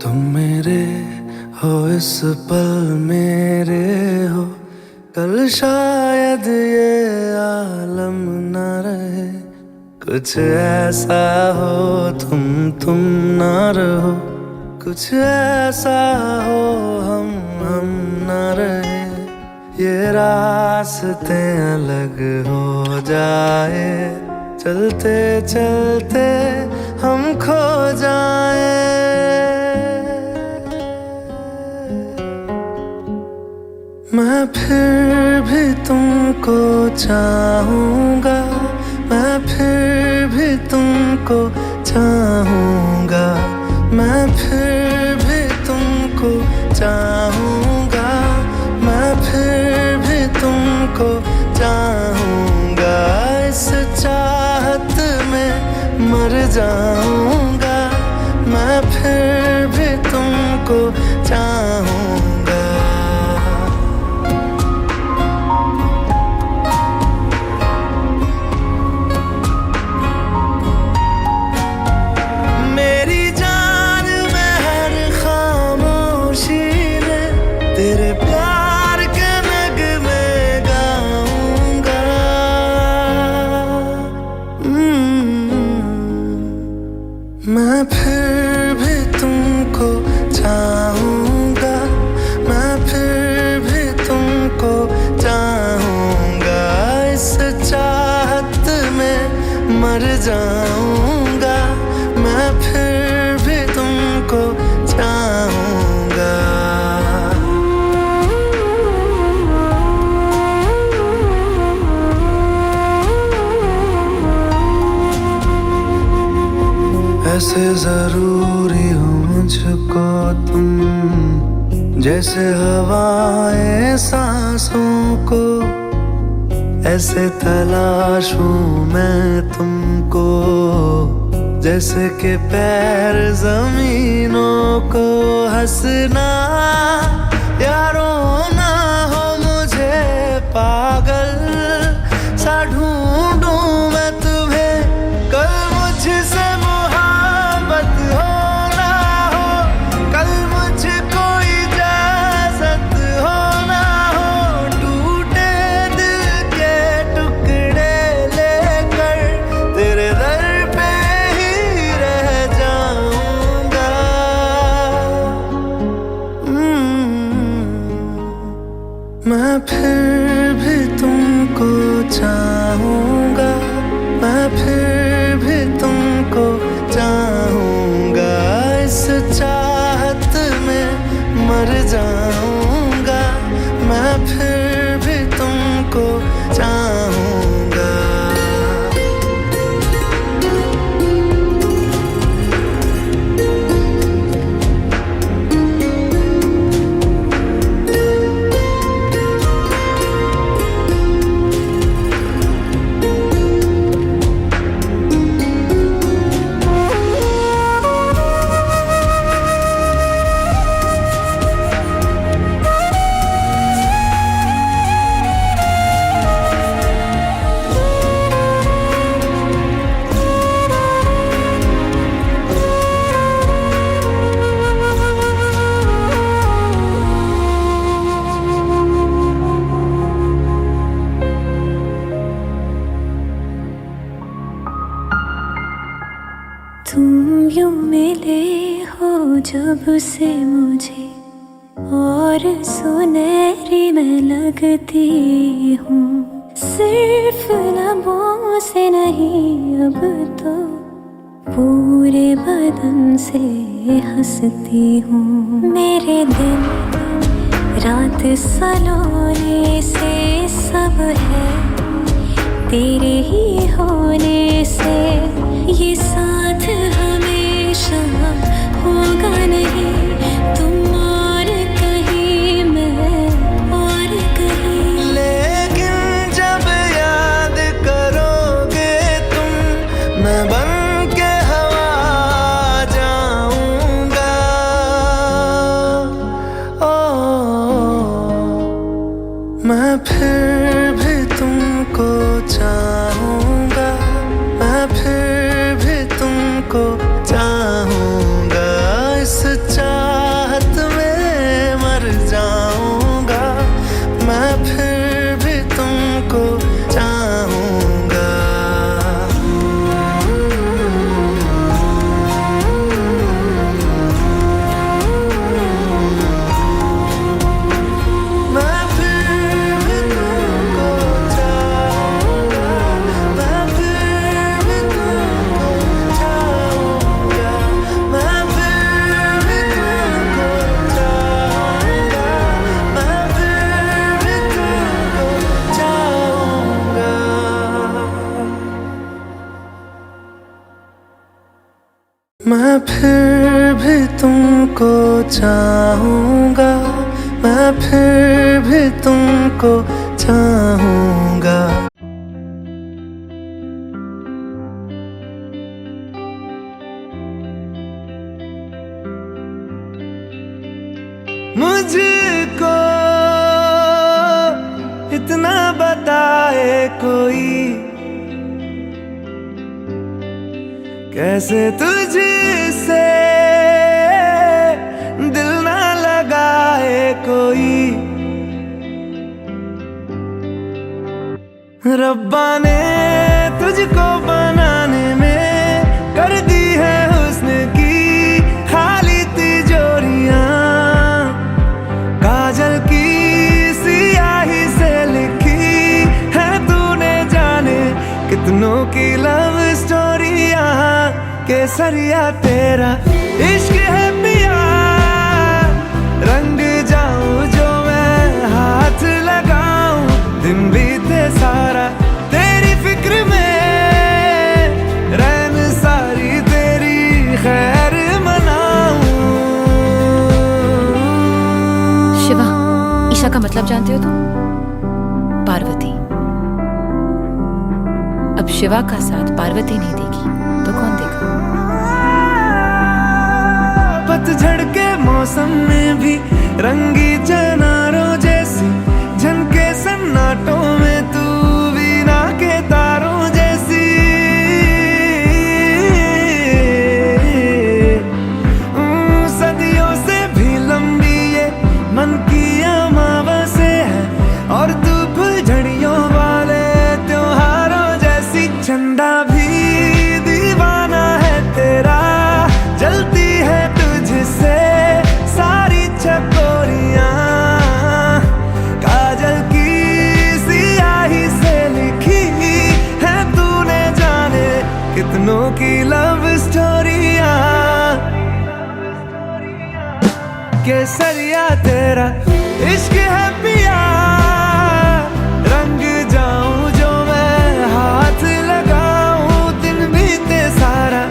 तुम मेरे हो इस पल मेरे हो, कल शायद ये आलम न रहे। कुछ ऐसा हो तुम ना रहो, कुछ ऐसा हो हम न रहे। ये रास्ते अलग हो जाए, चलते चलते हम खो जाए। मैं फिर भी तुमको चाहूँगा, मैं फिर भी तुमको चाहूँगा, मैं फिर भी तुमको चाहूँगा, मैं फिर भी तुमको चाहूँगा। इस चाहत में मर जाऊँगा, मैं फिर भी तुमको चाहूँगा। मेरी जान में हर खामोशी में तेरे प्यार के नगमे गाऊंगा। मैं फिर भी तुमको चाहूँगा, मैं फिर भी तुमको चाहूँगा। इस चाहत में मर जाऊँगा, मैं फिर भी तुमको चाहूँगा। ऐसे जरूरी हो मुझको तुम, जैसे हवाएं सांसों को। ऐसे तलाशूं मैं तुमको, जैसे कि पैर जमीनों को। हंसना या रोना हो मुझे पागल सा ढूंढूं मैं तुम्हें। कल मुझसे मोहब्बत हो ना हो, कल मुझको इजाजत हो ना हो। टूटे दिल के टुकड़े लेकर तेरे दर पे ही रह जाऊंगा। मैं फिर भी तुमको चाहूँगा, मैं फिर भी तुमको चाहूँगा। इस चाहत में मर जाऊँगा, मैं फिर भी तुमको चाहूँगा। तुम यूं मिले हो जब से मुझे, और सुनहरी मैं लगती हूँ। सिर्फ लबों से नहीं अब तो पूरे बदन से हंसती हूँ। मेरे दिन रात सलोने से सब है तेरे ही होने से। ये साथ हमेशा होगा नहीं, तुम और कहीं मैं और कहीं। लेकिन जब याद करोगे तुम, मैं बन के हवा जाऊंगा। मैं फिर भी तुमको चाहूँगा, मैं फिर भी तुम मैं फिर भी तुमको चाहूँगा, मैं फिर भी तुमको चाहूँगा। मुझको इतना बताए कोई, कैसे तुझसे दिल ना लगाए कोई। रब्बा ने तुझको बनाने में कर दी है हुस्न की खाली तिजोरियां, काजल की सियाही से लिखी है तूने जाने कितनों की लव स्टोरियां। केसरिया तेरा इश्क है पिया, रंग जाऊं जो मैं हाथ लगाऊं, दिन बीते सारा तेरी फिक्र में, रैन सारी तेरी खैर मनाऊं। शिवा, ईशा का मतलब जानते हो तुम? पार्वती। अब शिवा का साथ पार्वती नहीं देगी तो कौन देगा? पतझड़ के मौसम में भी रंगी चनारों जैसी झनके सन्नाटों में, तू वीणा के तारों जैसी। सदियों से भी लंबी ये मन की अमावस्या है, और तू फुलझड़ियों वाले त्योहारों जैसी। चंदा भी दीवाना है तेरा, जलती है तुझसे सारी चकोरियां, काजल की सियाही से लिखी है तूने जाने कितनों की लव स्टोरियां। केसरिया तेरा इश्क है पिया, रंग जाऊं जो मैं हाथ लगाऊं, दिन बीते सारा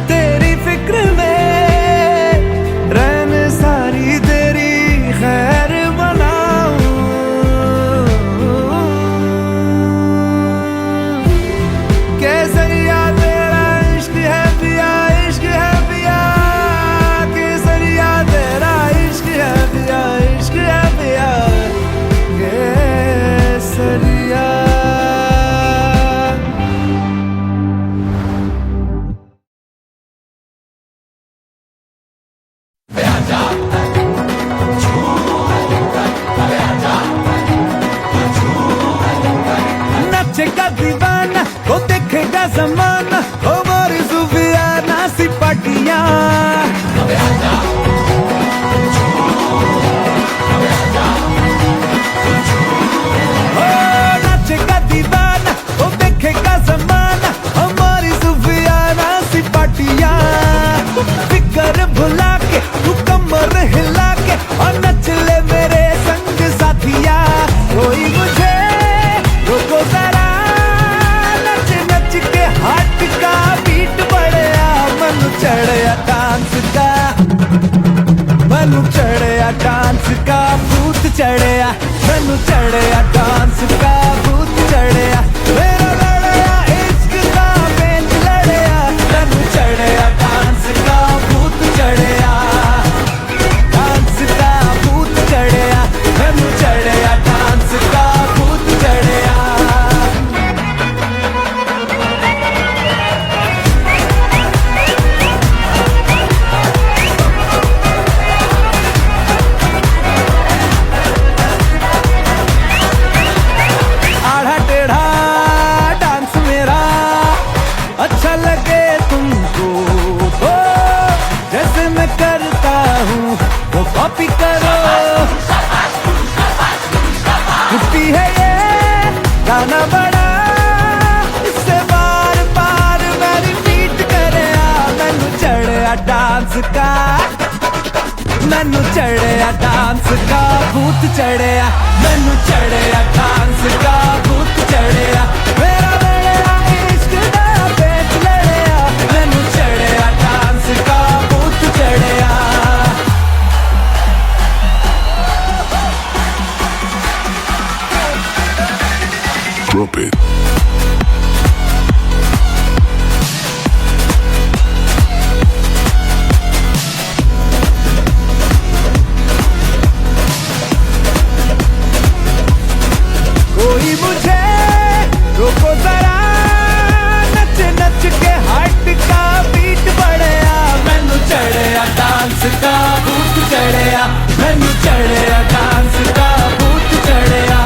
तेरी फिक्र में, रैन सारी तेरी खैर मनाऊं। केसरिया तेरा इश्क है पिया, इश्क है पिया। केसरिया तेरा इश्क है पिया, इश्क है पिया। केसरिया नाचेगा दीवाना, वो देखेगा जमाना, ओ मोरी सुफियाना सी पाटियां। ओ नाचेगा दीवाना, वो देखेगा जमाना, ओ मोरी सुफियाना सी पाटियां। फिकर भुला के तू कमर हिला के और नच ले मेरे संग साथिया। कोई मुझे रोको जरा, नच नच के हाथ का बीट बढ़िया, मन चढ़िया डांस का, मन चढ़िया डांस का भूत चढ़िया, मन चढ़िया डांस का भूत चढ़िया। मेरा लड़या इश्क का पेंच लड़या, मन चढ़िया डांस का भूत चढ़िया, डांस का भूत चढ़िया, मन चढ़िया डांस का भूत चढ़िया। आधा टेढ़ा डांस मेरा अच्छा लगे तुमको तो, जैसे मैं करता हूँ वो कॉपी करो। छुट्टी है ये गाना बड़ा, इससे बार बार मैं रिपीट करे। मैनू चढ़िया डांस का, मैनू चढ़िया डांस का भूत चढ़िया, मैनू चढ़िया डांस का भूत चढ़िया। मेरा लड़या इश्क दा पेच लड़या, मैनू चढ़िया डांस का Drop it. कोई मुझे रोको जरा, नच नच के हार्ट का बीट बढ़िया, मैनू चढ़िया डांस का भूत चढ़िया, मैनू चढ़िया डांस का भूत चढ़िया।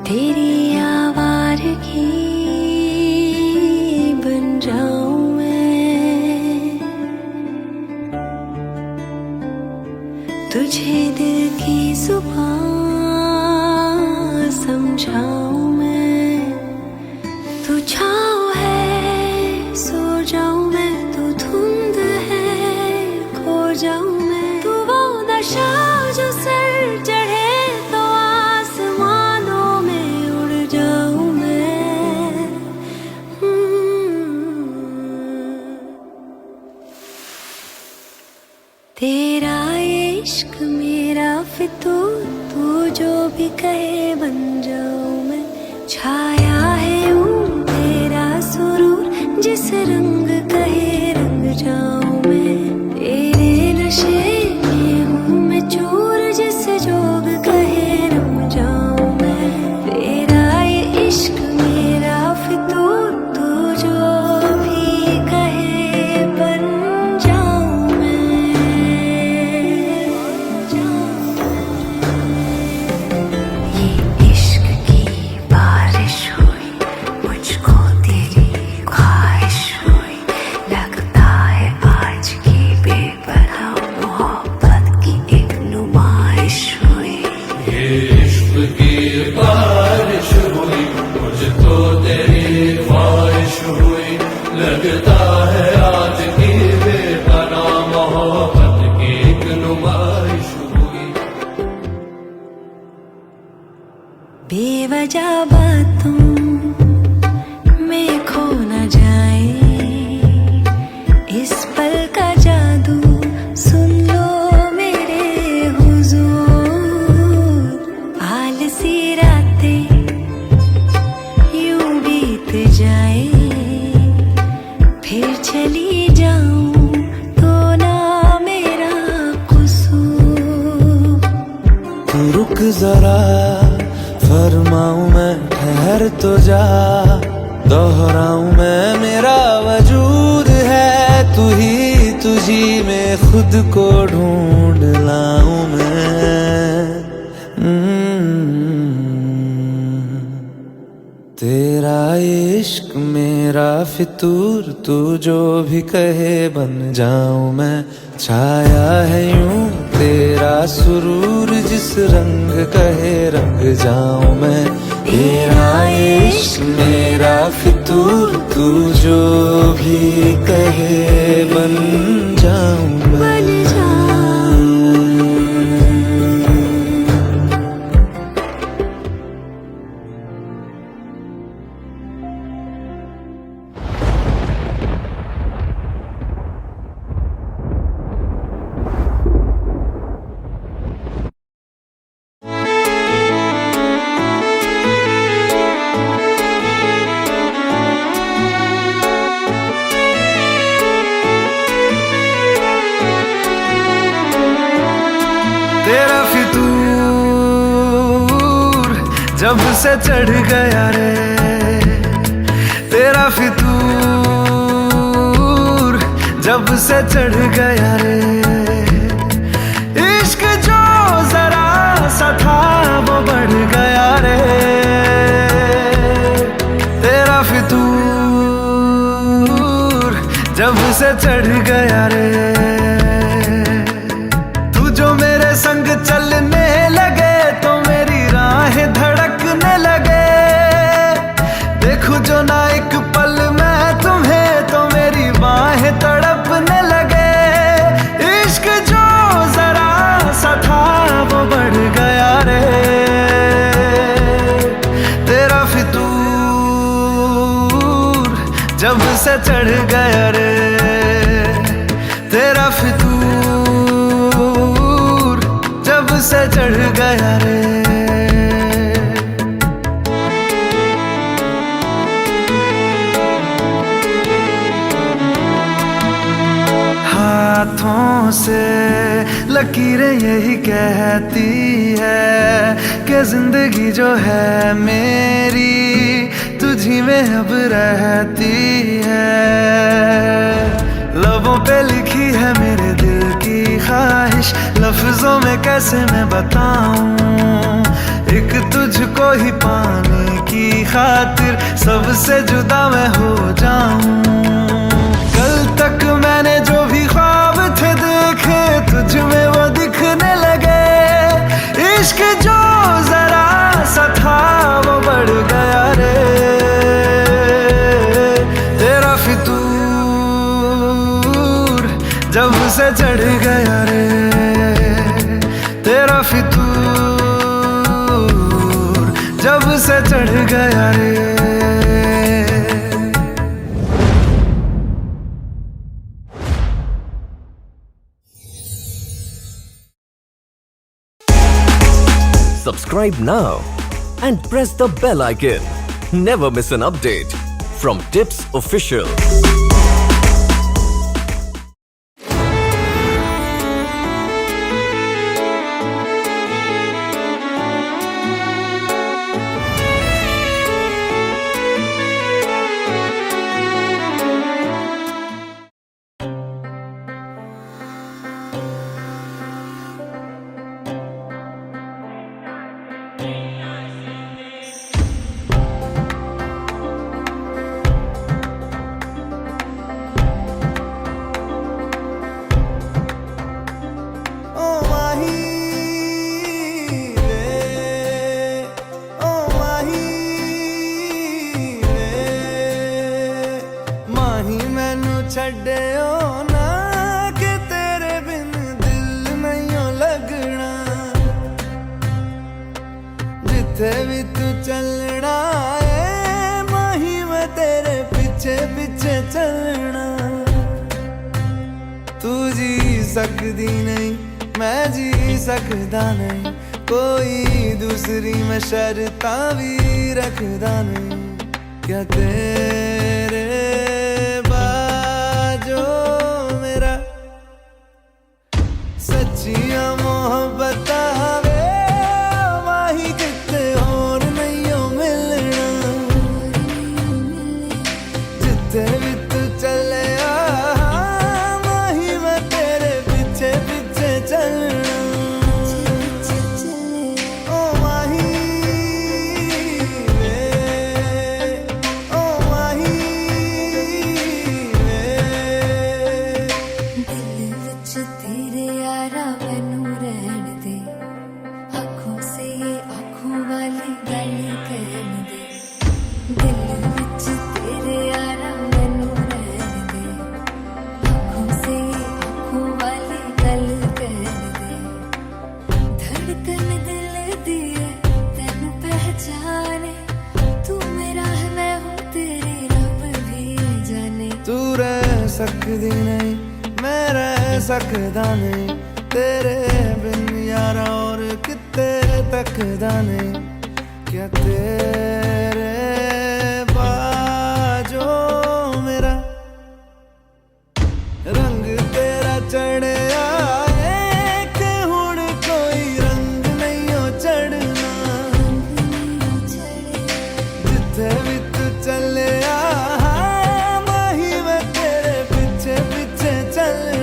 तेरी आवारगी बन जाऊं मैं, तुझे दिल की जुबान समझाऊं मैं। तू छाँव है सो जाऊं मैं, तू धुंध है खो जाऊं मैं, तू वो नशा जो सर चढ़े तो आसमानों में उड़ जाऊं मैं। तेरा इश्क मेरा फितूर, तू जो भी कहे बन जाऊं मैं। छाया है यूं तेरा सुरूर, जिस रंग कहे रंग जाऊं मैं। तेरे नशे में हूँ मैं चूर, जिस जोग कहे रम जाऊं मैं। तेरा ये इश्क मेरा फितूर, तू जो भी कहे बन जाऊं मैं। ये इश्क की बारिश हुई, मुझको तेरी ख्वाहिश हुई, लगता है आज की बेपनाह मोहब्बत की एक नुमाइश हुई। इश्क की बारिश हुई, मुझको तेरी ख्वाहिश हुई, लगता है आज की बेपनाह मोहब्बत की एक नुमाइश हुई। बेवजह बातों में खो न जाए, इस पल का जादू सुन लो मेरे हुजूर। आलसी रातें यूं बीत जाए, फिर चली जाऊं तो ना मेरा कसूर। तू रुक जरा फरमाऊं मैं, ठहर तो जा दोहराऊं मैं। मेरा वजूद है तू ही तुझी में, खुद को ढूंढ लाऊं मैं। तेरा इश्क मेरा फितूर, तू जो भी कहे बन जाऊं मैं। छाया है यूं तेरा सुरूर, जिस रंग कहे रंग जाऊं मैं। तेरा इश्क मेरा फितूर, तू जो भी कहे बन जाऊं मैं। तेरा फितूर जब से चढ़ गया रे, तेरा फितूर जब से चढ़ गया रे। इश्क जो जरा सा था वो बढ़ गया रे। तेरा फितूर जब से चढ़ गया रे तू जो मेरे संग चलने लगे तो मेरी राहें धड़कने लगे। देखूं जो ना एक पल मैं तुम्हें तो मेरी बाहें तड़पने लगे। इश्क जो जरा सा था वो बढ़ गया रे तेरा फितूर जब से चढ़ गया रे तेरा फितूर जब से चढ़ गया रे। हाथों से लकीरें यही कहती है कि जिंदगी जो है मेरी तुझी में अब रहती है। लबों पे लिखी है मेरे दिल की ख्वाहिश लफ्जों में कैसे मैं बताऊं। एक तुझको ही पाने की खातिर सबसे जुदा मैं हो जाऊं। कल तक मैंने जो भी ख्वाब थे देखे तुझ में वो दिखने लगे। इश्क जो जरा सा था वो बढ़ गया रे तेरा फितूर जब से चढ़ गया रे तेरा फितूर जब से चढ़ गया रे। Subscribe now and press the bell icon. Never miss an update from Tips Official. छड्डियो ना कि तेरे बिन दिल नहीं लगना। जिथे भी तू चलना है माही मैं तेरे पीछे पीछे चलना। तू जी सकदी नहीं मैं जी सकदा नहीं कोई दूसरी मैं शर्तां भी रखदा नहीं। क्या तेरे सच्चियां मोहब्बत वे माही किते और नहीं मिलना। जिथे भी तू चले माही मैं तेरे पीछे पीछे चलना। ओ माही वे ओ माही वे दिल विच तेरे यारा मैनू रहन दे। आँखों से आँखों वाली गल कहन दे। दिल विच तेरे यारा मैनू रहन दे। आँखों से आँखों वाली गल कहन दे। धड़कन दिल दी है तैनू पहचाने। तू मेरा है मैं हूँ तेरी रब भी जाने। तू रह सकदी नहीं मैं रह सकदा नहीं तेरे बिन यारा और किते तकदा नहीं। क्या तेरे बाजो मेरा रंग तेरा चढ़िया है कि हुण कोई रंग नहीं हो चढ़ना। जिथे भी तू चले माही मैं तेरे पीछे पीछे चलना।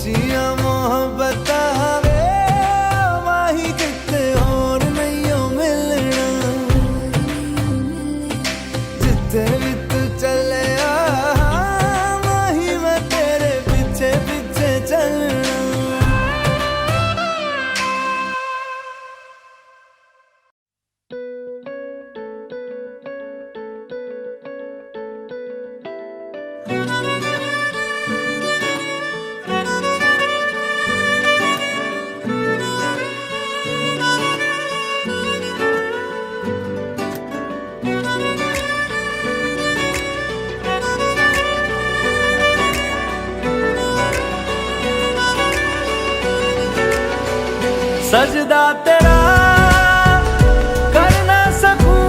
खुशियां मोहब्बत वे माही किते और नहीं हो मिलना जिते भी तू चले माही मैं तेरे पीछे पीछे चलना। सजदा तेरा कर ना सकूं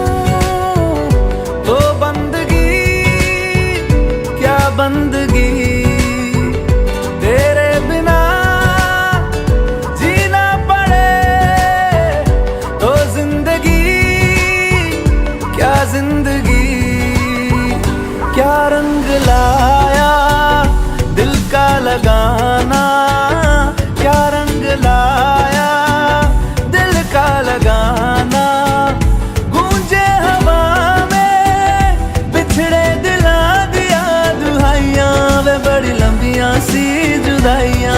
तो बंदगी क्या बंदगी तेरे बिना जीना पड़े तो जिंदगी क्या जिंदगी क्या रंग लाया दिल का लगाना क्या रंग लाया का लगाना गूंजे हवा में बिछड़े दिला दिया दुहाइयां वे बड़ी लंबियां सी जुदाइयां।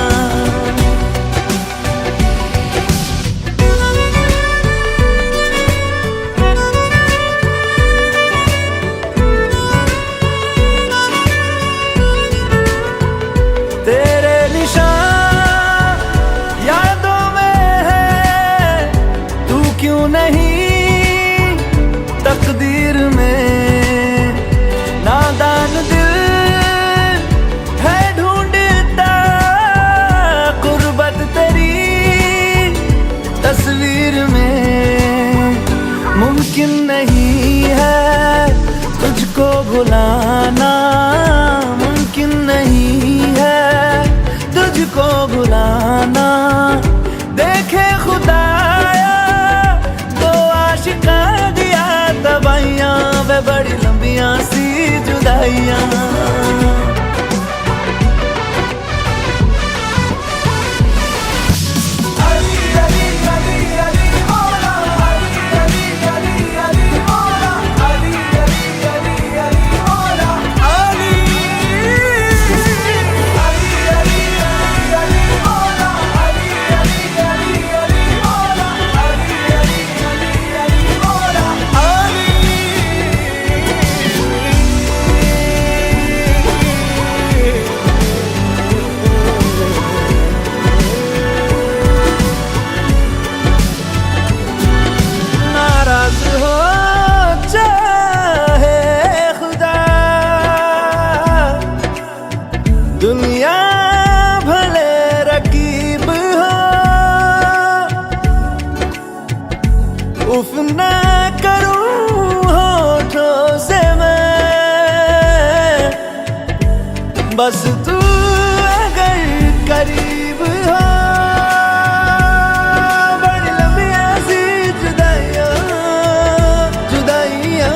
तेरे निशान यादों क्यों नहीं तकदीर में नादान दिल है ढूंढता गुर्बत तेरी तस्वीर में मुमकिन नहीं है तुझको भुलाना मुमकिन नहीं है तुझको भुलाना देखे खुदाया आशिका दिया दवाइयां वे बड़ी लंबियां सी जुदाइयां। दुनिया भले रकीब हो उफ ना करूं होठों से मैं बस तू अगर करीब हो बड़ी लंबियां सी जुदाइयां जुदाइयां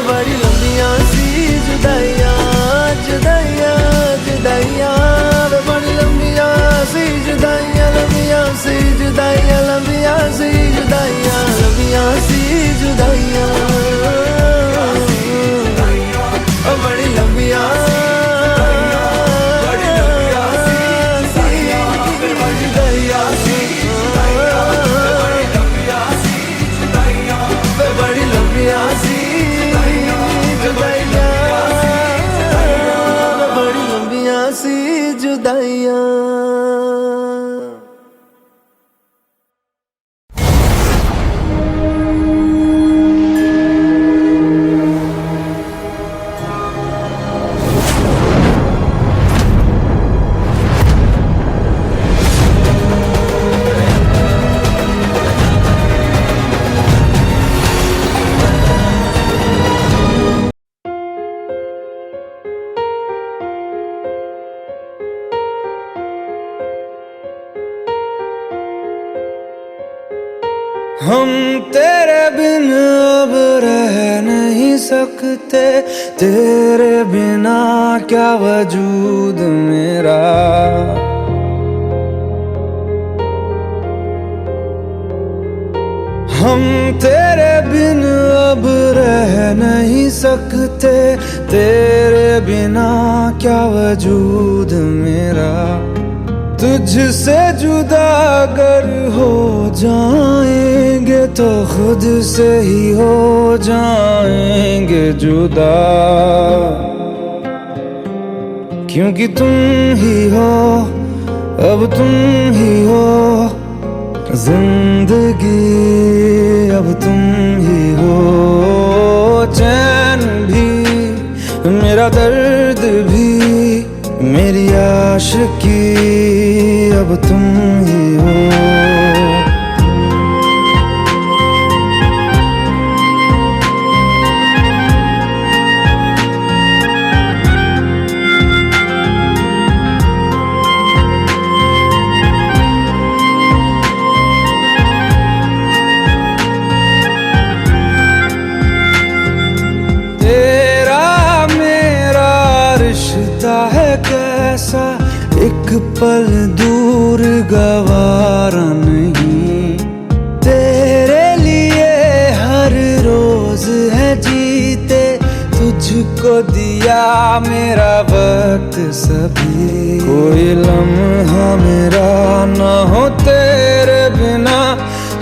बड़ी लंबियां सी जुदाइयां जुदाइयां जुदाइयां बड़ी लंबियां सी जुदाइयां लंबियां सी जुदाइयां लंबियां सी जुदाइयां लंबियां सी जुदाइयां बड़ी लंबियां हम तेरे बिन अब रह नहीं सकते, तेरे बिना क्या वजूद मेरा। हम तेरे बिन अब रह नहीं सकते, तेरे बिना क्या वजूद मेरा। तुझसे जुदा अगर हो जाएंगे तो खुद से ही हो जाएंगे जुदा, क्योंकि तुम ही हो, अब तुम ही हो जिंदगी, अब तुम ही हो। चैन भी मेरा दर्द भी मेरी आशिकी, अब तुम ही हो। कैसा एक पल दूर गवारा नहीं, तेरे लिए हर रोज है जीते, तुझको दिया मेरा वक्त सभी। कोई लम्हा मेरा ना हो तेरे बिना,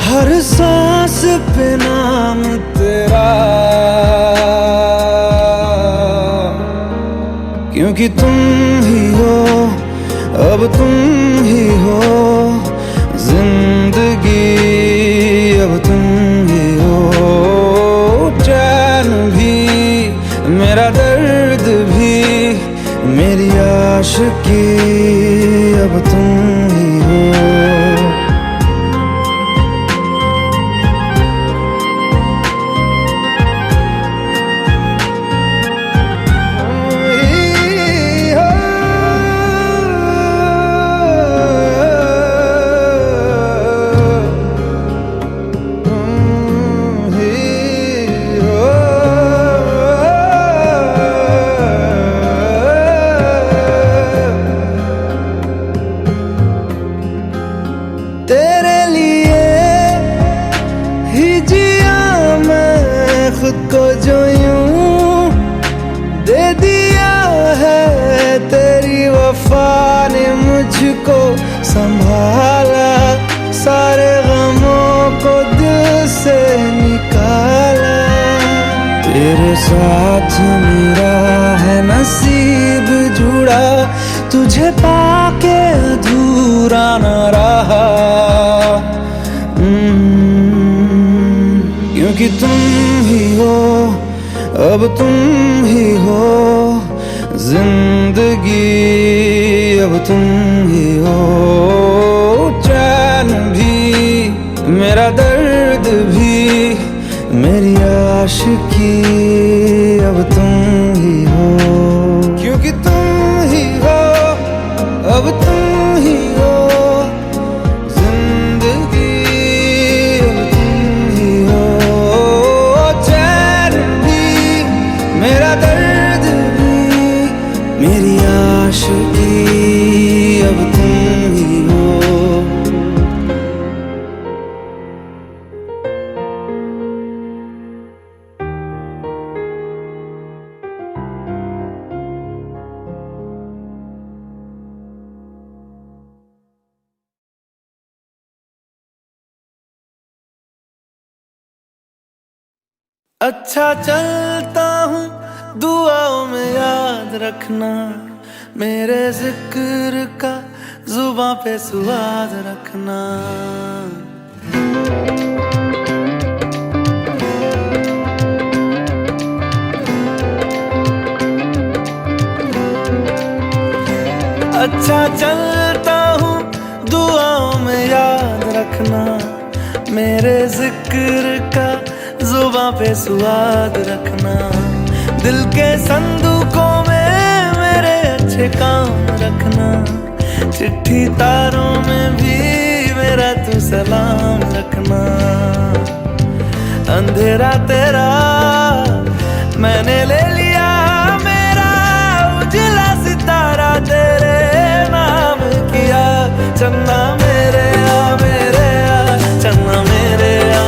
हर सांस पे नाम तेरा, क्योंकि तुम ही हो, अब तुम ही हो जिंदगी, अब तुम ही हो। चैन भी मेरा दर्द भी मेरी आशिकी, अब तुम ही हो। तेरे लिए ही जिया मैं खुद को, जो यूं दे दिया है तेरी वफा ने मुझको संभाला, सारे गमों को दिल से निकाला। तेरे साथ मेरा है नसीब जुड़ा, तुझे पाके अधूरा न रहा, क्योंकि तुम ही हो, अब तुम ही हो जिंदगी, अब तुम ही हो। चैन भी मेरा दर्द भी मेरी आशिकी, अब तुम ही हो, क्योंकि तुम ही हो, अब तुम ही हो जिंदगी, अब तुम ही हो। चैन भी मेरा दर्द भी मेरी आशिकी, अब तुम ही हो। अच्छा चलता हूँ दुआओं में याद रखना, मेरे जिक्र का जुबां पे स्वाद रखना। अच्छा चलता हूँ दुआओं में याद रखना, मेरे जिक्र का जुबां पे स्वाद रखना। दिल के संदूकों में मेरे अच्छे काम रखना, चिट्ठी तारों में भी मेरा तू सलाम रखना। अंधेरा तेरा मैंने ले लिया, मेरा उजला सितारा तेरे नाम किया। चन्ना मेरे आ चन्ना मेरे आ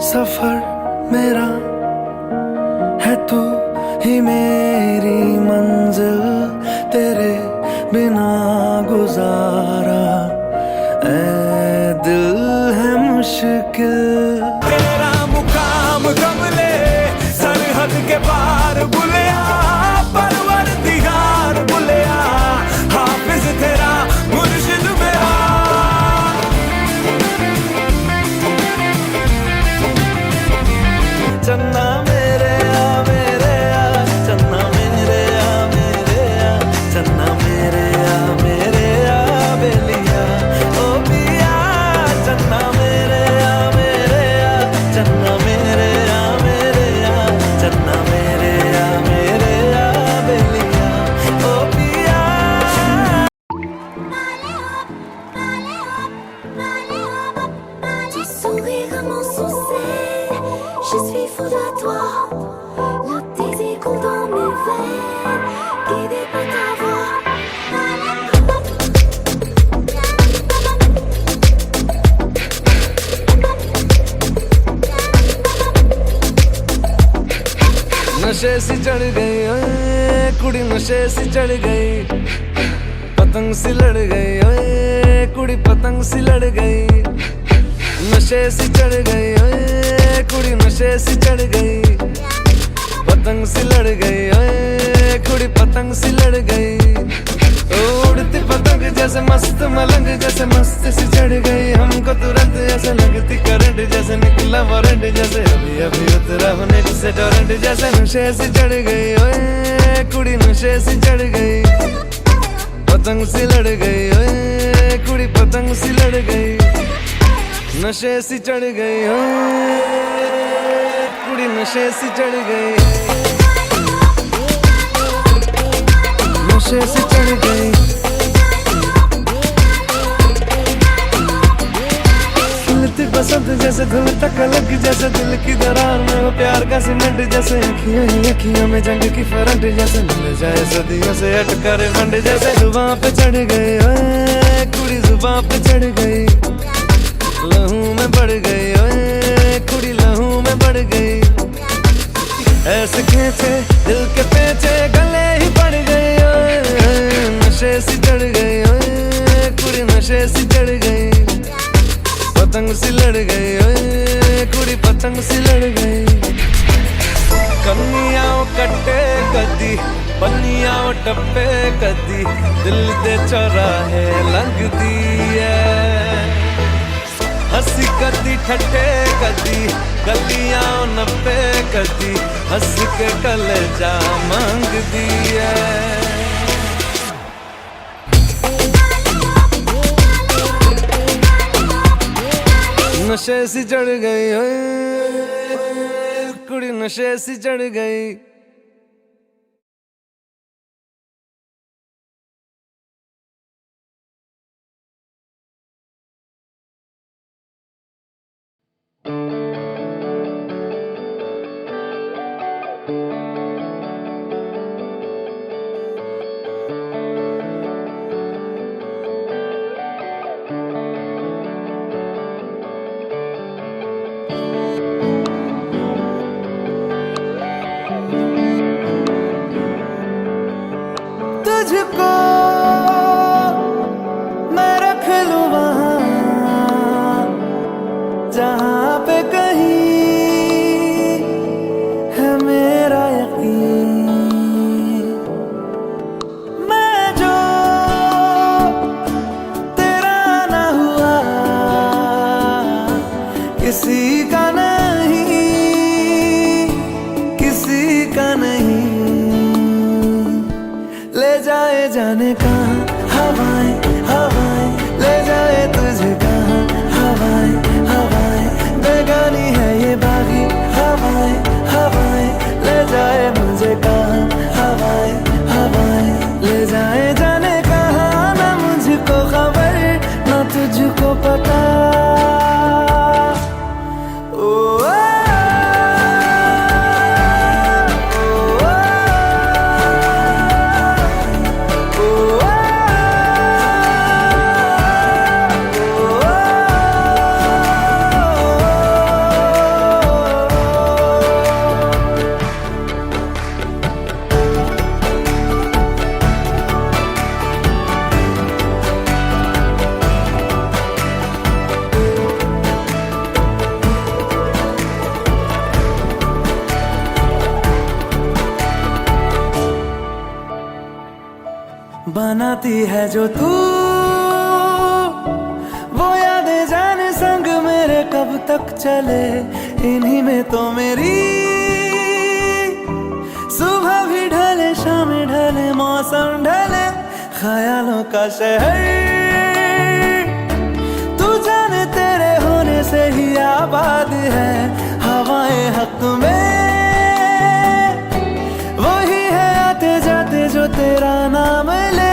सफर मेरा है तू ही मेरी मंजिल, तेरे बिना गुजारा ऐ दिल है मुश्किल। तेरा मुकाम कमले सरहद के पार बुलिया, परवरदिगार बुलिया, हाफिज तेरा मुर्शिद मेरा। चन्ना मेरे आ मेरे आ, चन्ना मेरे आ मेरे आ, चन्ना मेरे आ मेरे आ बेलिया ओ पिया। चन्ना मेरे आ मेरे आ, चन्ना मेरे आ मेरे आ, चन्ना मेरे आ मेरे आ बेलिया ओ पिया। Tu sourires à mon sourcil, je suis folle à toi. Le désir coule dans mes veines, guidé par ta voix. नशे सी चढ़ गई ओए कुड़ी, नशे सी चढ़ गई, पतंग सी लड़ गई ओए कुड़ी, पतंग सी लड़ गई। नशे सी चढ़ गई ओए कुड़ी, नशे सी चढ़ गई, पतंग सी लड़ गई ओए कुड़ी, पतंग सी लड़ गई। उड़ती पतंग जैसे मस्त मलंग, जैसे मस्त सी चढ़ गई हमको तुरंत, ऐसे लगती करंट जैसे निकला वारंट, जैसे अभी अभी उतरा होने से टोरेंट, जैसे नशे सी चढ़ गई ओए कुड़ी, नशे सी चढ़ गई, पतंग सी लड़ गई ओए कुड़ी, पतंग सी लड़ गई। नशे सी चढ़ गई ओए कुड़ी, नशे सी चढ़ गई, नशे सी चढ़ गई। खिलती बसंत जैसे धुल तक अलग, जैसे दिल की दरार में वो प्यार का सीमेंट, जैसे अखियों ही अखियों में जंग की फरंट, जैसे मिल जाए सदियों से अटका रे फंड, जैसे जुबां पे चढ़ गई ओए कुड़ी, जुबां पे चढ़ गई, लहू में बढ़ गई ओए कुड़ी, लहू में बढ़ गई। ऐसे खींचे दिल के पेचे गले ही पड़ गई ओए, नशे सी चढ़ गई ओए कुड़ी, नशे सी चढ़ गई, पतंग सी लड़ गई ओए कुड़ी, पतंग सी लड़ गई। कन्निया कट्टे कदी, पन्निया टप्पे कदी, दिल दे चौराहे लंघदी है। हंसी कदी ठट्टे कदी, गलियां नप्पे कदी, हंस के कलेजा मांगदी है। नशे सी चढ़ गई ओए कुड़ी, नशे सी चढ़ गई। तुझको मैं रख लूं वहां जहां पे कहीं है मेरा यकीन। मैं जो तेरा ना हुआ किसी का नहीं, किसी का नहीं। ले जाए जाने कहाँ हवाएं हवाएं, ले जाए तुझे कहाँ हवाएं हवाएं, बेगानी है ये बागी हवाएं हवाएं, ले जाए मुझे कहाँ हवाएं हवाएं, ले जाए जाने कहाँ ना मुझको खबर ना तुझको पता। Oh बनाती है जो तू, वो यादें जाने संग मेरे कब तक चले। इन्हीं में तो मेरी सुबह भी ढले, शाम ढले, मौसम ढले, ख्यालों का शहर तू जाने तेरे होने से ही आबाद है। हवाएं हक में वही है आते जाते जो तेरा नाम ले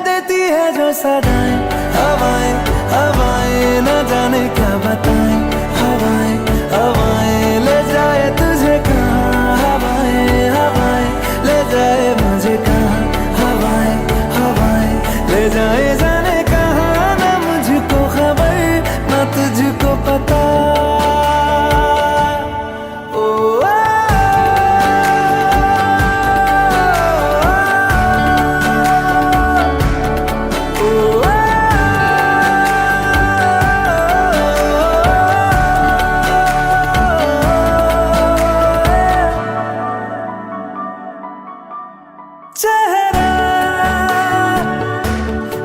देती है जो सदाएं। हवाएं हवाएं न जाने क्या बताएं, हवाएं हवाएं ले जाए तुझे कहाँ, हवाएं हवाएं ले जाए मुझे कहाँ, हवाएं हवाएं ले जाए जाने कहाँ। ना मुझको खबर ना तुझको पता। चेहरा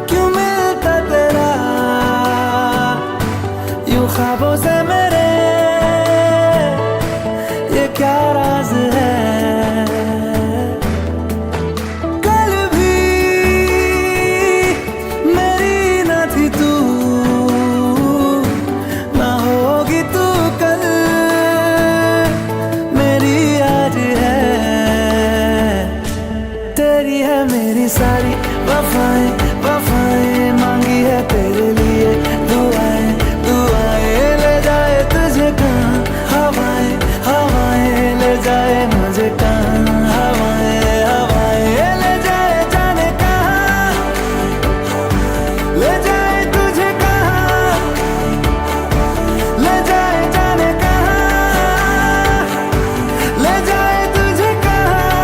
क्यों मिलता तेरा यूं ख्वाबों से मेरे, ये क्या राज है। कल भी मेरी न थी तू, ना होगी तू कल मेरी आज है। तेरी है मेरी सारी वफाएं वफाएं, मांगी है तेरे लिए दुआएं दुआएं। ले जाए तुझे कहाँ, हवाएं हवाएं ले जाए मुझे कहाँ, हवाएं हवाएं ले जाए जाने कहाँ, ले जाए तुझे कहाँ, ले जाए जाने कहाँ, ले जाए तुझे कहाँ,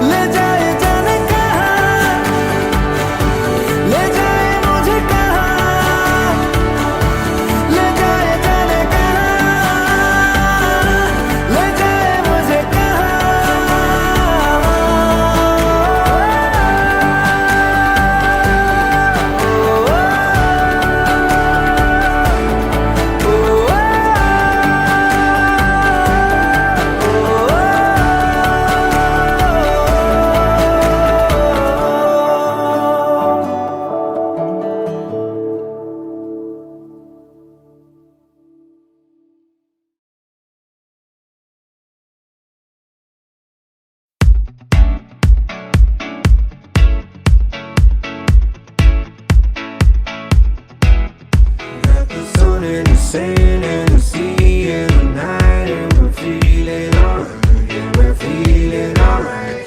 ले जाए जाने कहाँ, ले जाए मुझे कहाँ, ले जाए जाने कहाँ, ले जाए मुझे कहाँ। Sun and the sand and the sea and the night, and we're feeling alright, yeah, we're feeling alright.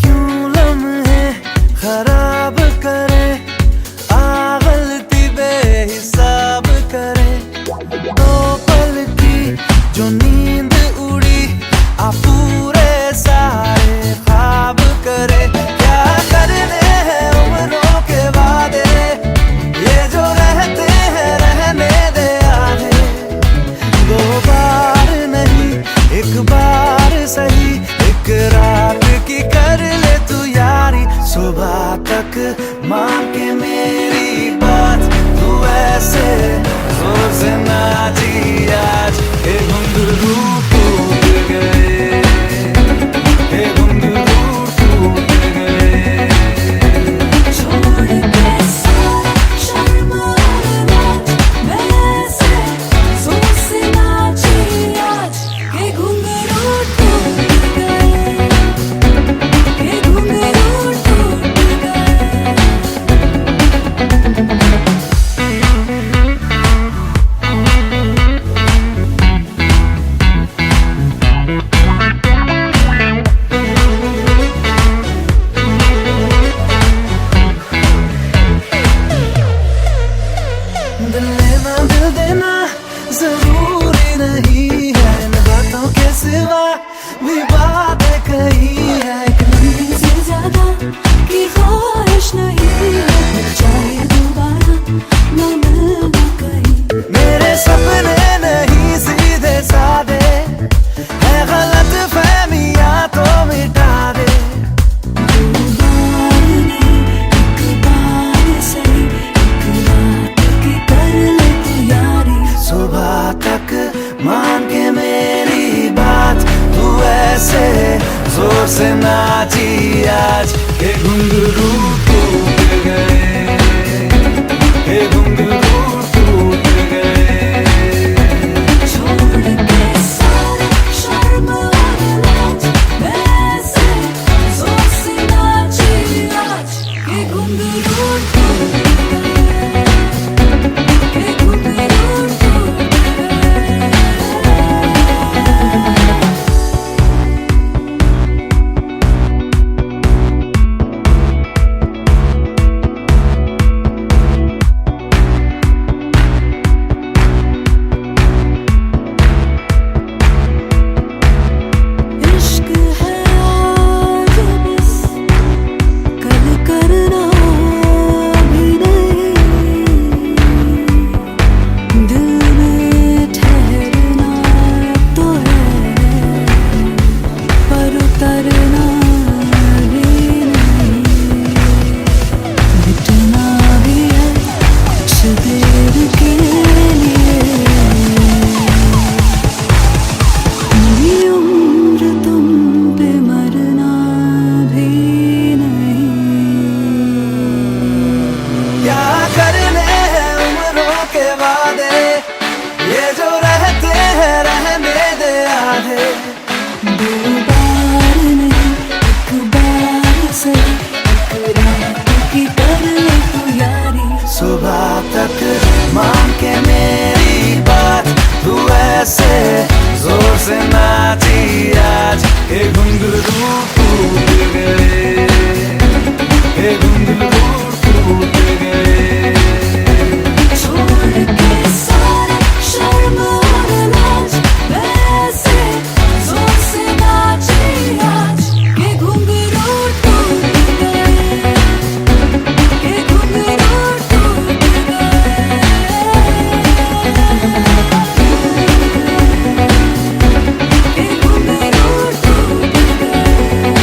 क्यों लम्हे खराब करे, आ गलती बेहिसाब करे। दो पल की जो नींद उड़ी, आ पूरे सारे ख्वाब करे। क्या करने हैं उम्रों के वादे, ये जो रहते हैं रहने दे आधे। दो बार नहीं एक बार सही, एक रात की कर ले तू यारी। सुबह तक मान के मेरी बात, तू ऐसे जोर से नाची आज। हे घुंघरू टूट गए, हे घुंघरू टूट गए। छोड़ के सारा शर्म और लाज, मैं ऐसे जोर से नाची आज। के घुंघरू टूट गए, के घुंघरू टूट गए। दिल लेना दिल देना जरूरी नहीं है, इन बातों के सिवा भी बातें कही है। एक लंबी सी नहीं है, चाहे दोबारा न मिलना कहीं। मेरे सपने नहीं सीधे साधे, है गलत फहमियां तो मिटा दे। दो बार नहीं, एक बार सही, एक रात की कर ले तू यारी। सुबह तक मान के मेरी बात, तू ऐसे जोर से नाची आज के घुंघरू टूट गए, के घुंघरू टूट गए। छोड़ के सारे शर्म और लाज, वैसे जोर से नाची आज के घुंघरू टूट गए, के घुंघरू टूट गए। इश्क है आज बस, कल करना भी नहीं। दिल में ठहरना तो है, पर उतरना भी नहीं। मिटना भी है कुछ देर के लिए, मेरी उम्र तुम पे मरना भी नहीं। क्या करने हैं उम्रों के वादे, ये जो रहते हैं रहने दे आधे। दो बार नहीं, एक बार सही, एक रात की कर ले तू यारी। सुबह तक मान के मेरी बात, तू ऐसे जोर से नाची आज के घुंघरू टूट गए, के घुंघरू टूट गए। छोड़ के सारे शर्म और लाज, वैसे जोर से नाची आज के घुंघरू टूट गए, के घुंघरू टूट गए। के घुंघरू टूट गए।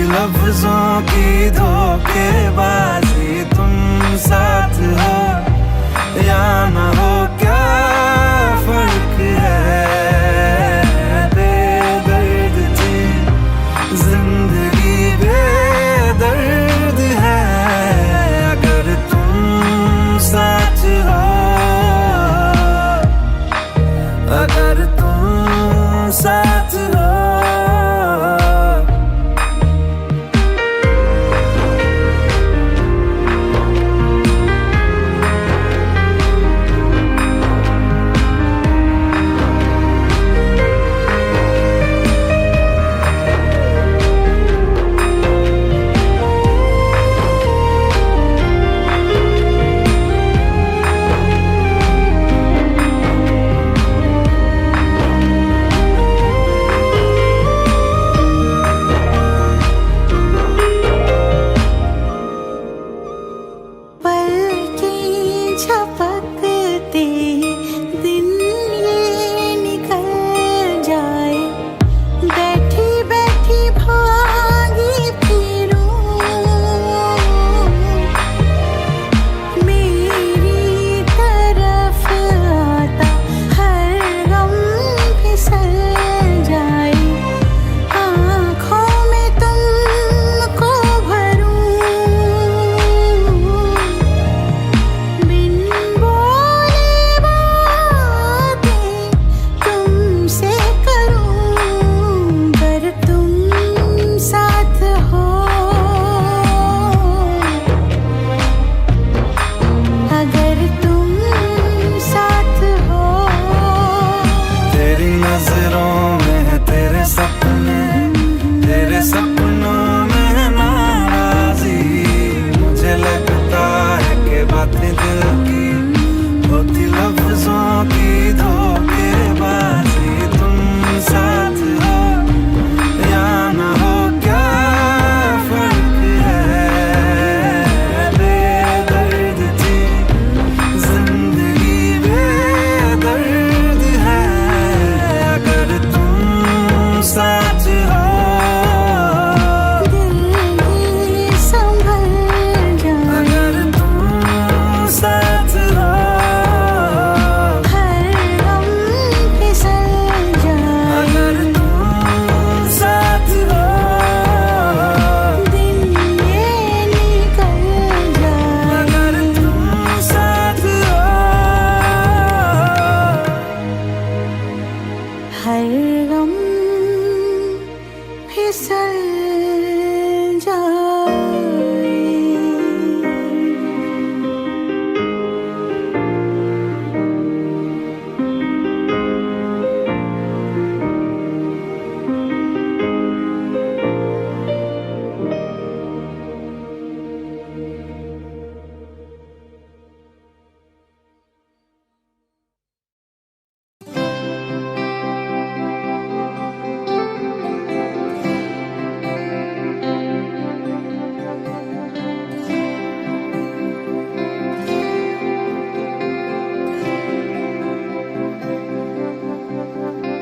लफ्जों की धोखेबाजी, तुम साथ हो या ना हो क्या फर्क है। बेदर्द थी जिंदगी, बेदर्द है अगर तुम साथ हो, अगर तुम साथ हो।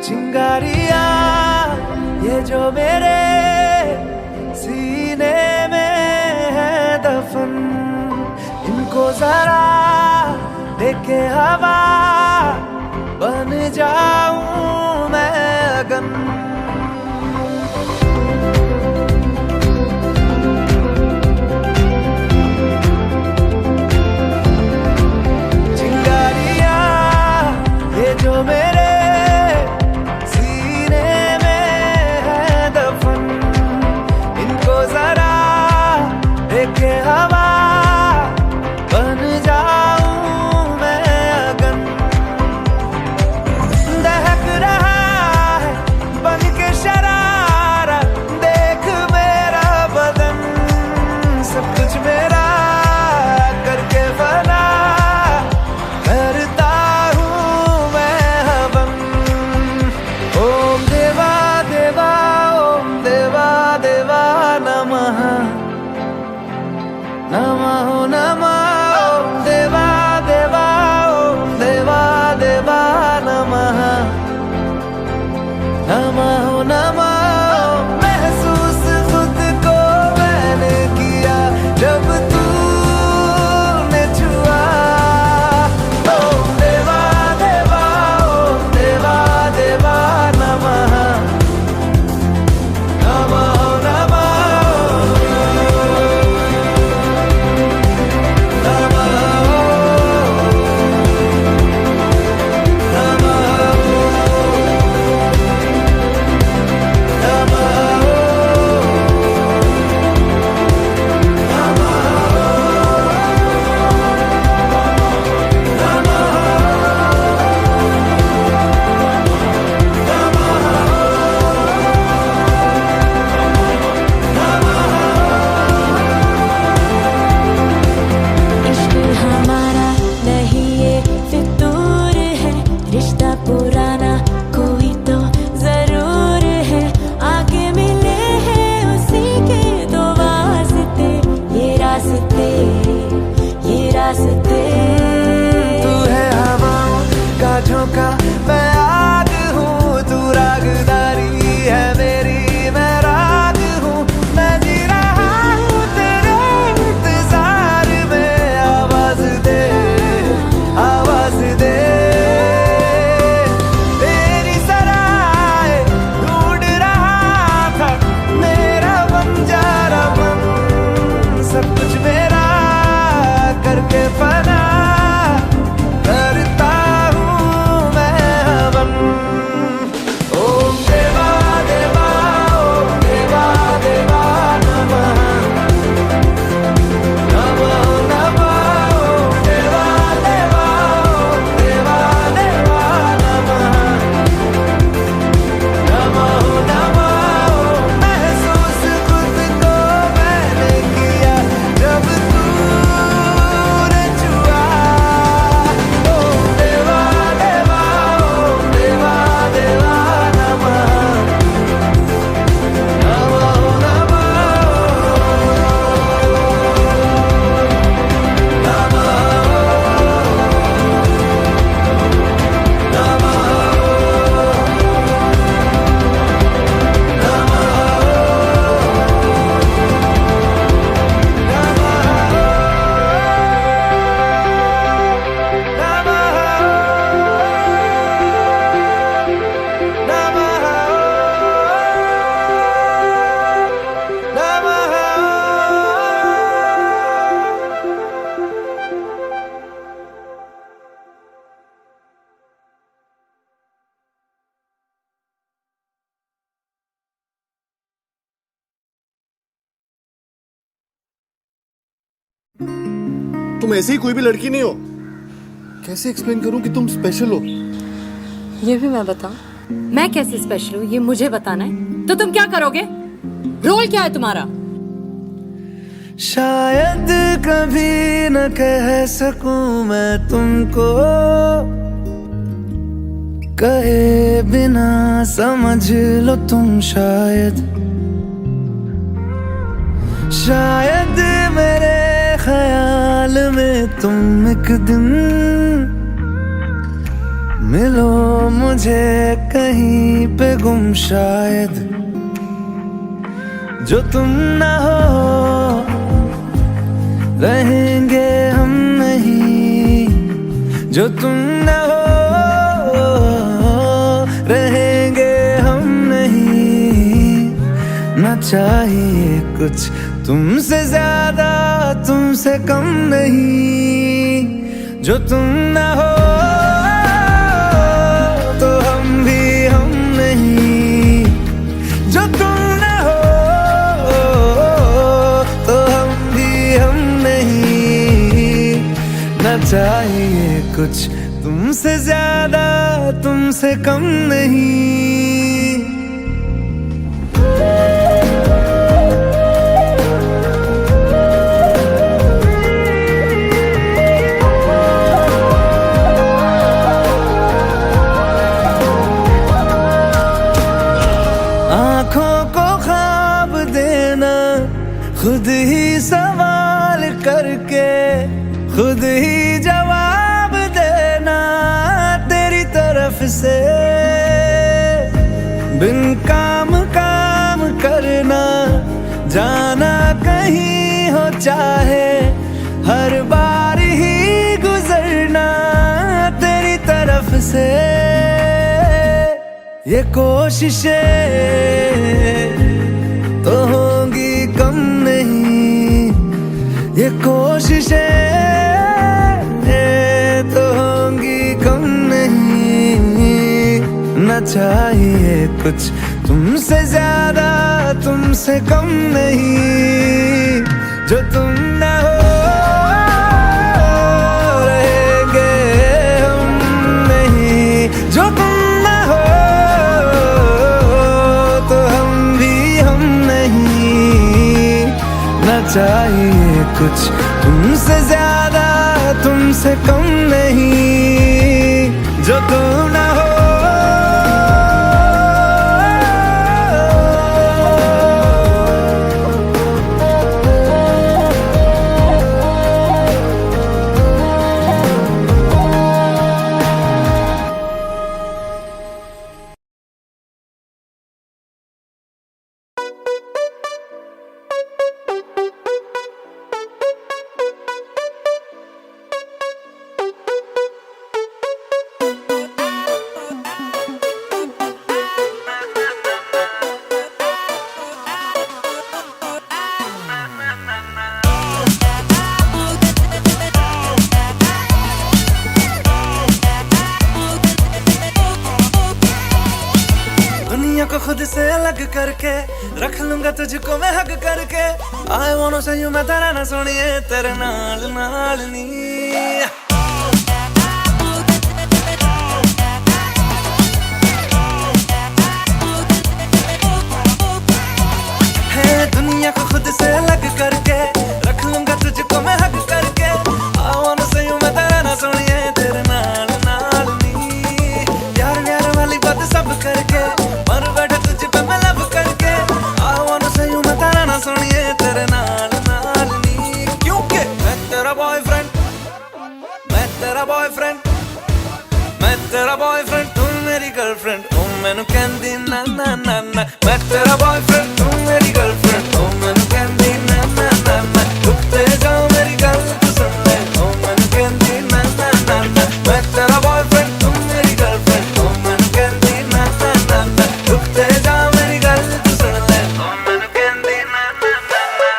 चिंगारिया ये जो मेरे सीने में है दफन, इनको जरा देखे हवा बन जाऊं मैं अगन। चिंगारिया ये जो मेरे हवा बन जाऊं मैं अगन। दहक रहा है तुम ऐसी ही कोई भी लड़की नहीं हो। कैसे एक्सप्लेन करूं कि तुम स्पेशल हो? ये भी मैं बताऊं? मैं कैसे स्पेशल हूँ ये मुझे बताना है, तो तुम क्या करोगे? रोल क्या है तुम्हारा? शायद कभी न कह सकूं मैं तुमको, कहे बिना समझ लो तुम शायद। शायद मेरे ख्याल में तुम एक दिन मिलो मुझे कहीं पे गुम शायद। जो तुम ना हो रहेंगे हम नहीं, जो तुम ना हो रहेंगे हम नहीं। ना चाहिए कुछ तुमसे ज्यादा तुमसे कम नहीं। जो तुम ना हो तो हम भी हम नहीं, जो तुम ना हो तो हम भी हम नहीं। ना चाहिए कुछ तुमसे ज्यादा तुमसे कम नहीं। आँखों को ख्वाब देना, खुद ही सवाल करके खुद ही जवाब देना तेरी तरफ से। बिन काम काम करना, जाना कहीं हो चाहे, हर बार ही गुजरना तेरी तरफ से। ये कोशिशें तो होंगी कम नहीं, ये कोशिशें तो होंगी कम नहीं। ना चाहिए कुछ तुमसे ज्यादा तुमसे कम नहीं। जो तुम ना हो रहेंगे हम नहीं, जो तुम ना हो तो हम भी हम नहीं। ना चाहिए कुछ तुमसे ज्यादा तुमसे कम नहीं। जो तुम ना हो दुनिया को खुद से अलग करके रख लूंगा तुझको मैं हक करके। I wanna say you मैं तेरा ना सुनिए तेरे नाल नाल नी। है दुनिया को खुद से अलग करके रख लूंगा तुझको मैं हक करके। I wanna say you मैं तेरा ना सुनिए तेरे नाल नाल नी। प्यार प्यार वाली बात सब करके मर बैठा तुझ पे मैं लब करके। I wanna say you मैं तेरा ना सुनिए तेरे नाल नाल नी। क्योंकि मैं तेरा बॉयफ्रेंड, मैं तेरा बॉयफ्रेंड, मैं तेरा बॉयफ्रेंड तू मेरी गर्लफ्रेंड। ओ मैनू कहंदी ना ना ना ना। मैं तेरा बॉयफ्रेंड तू मेरी गर्लफ्रेंड। ओ मैनू कहंदी ना ना ना ना। रुकते जाओ मेरी गल तू सुन ले। ओ मैनू कहंदी ना ना ना ना। मैं तेरा बॉयफ्रेंड तू मेरी गर्लफ्रेंड। ओ मैनू कहंदी ना ना ना ना। रुकते जाओ मेरी गल तू सुन ले। ओ मैनू कहंदी ना ना ना ना।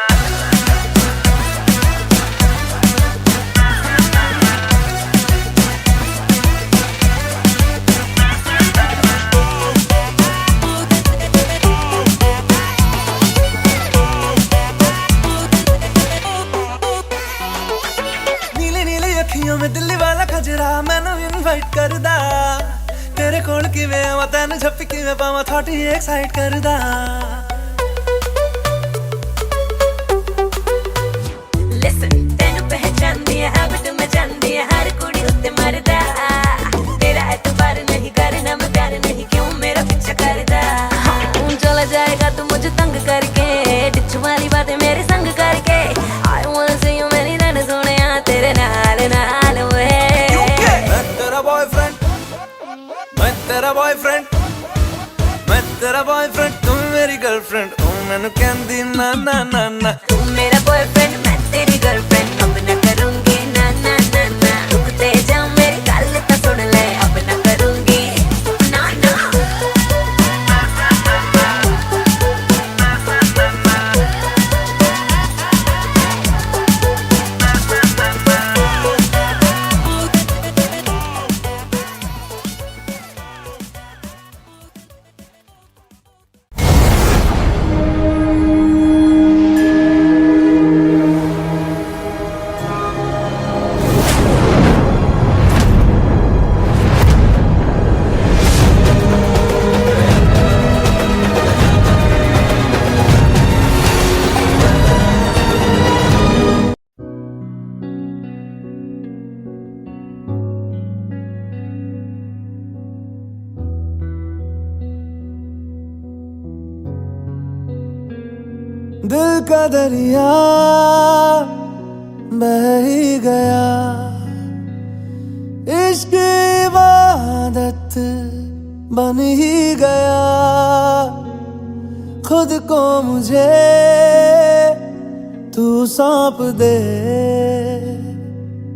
तेन झपकी में पावा थोड़ी एक्साइट करदा लिसन तेनु पहचानदी है हैबिट में जानदी है हर कुड़ी उत्ते मरदा तेरा एतबार नहीं करना मैं प्यार नहीं क्यों मेरा पीछा करदा चला जाएगा तू मुझे तंग करके डिच वाली बातें मेरे संग करके I wanna see you many run सोने तेरे नाल नाल वे मैं तेरा बॉयफ्रेंड मैं तेरा बॉयफ्रेंड तुम मेरी गर्लफ्रेंड ओ मैनू कहंदी ना ना ना ना तू मेरा बॉयफ्रेंड मैं तेरी गर्लफ्रेंड अब ना करूंगी ना ना ना ना रुक ते जा मेरी गल तो सुन ले अब ना करूंगी ना ना दिल का दरिया बह ही गया इश्क इबादत बन ही गया खुद को मुझे तू सौंप दे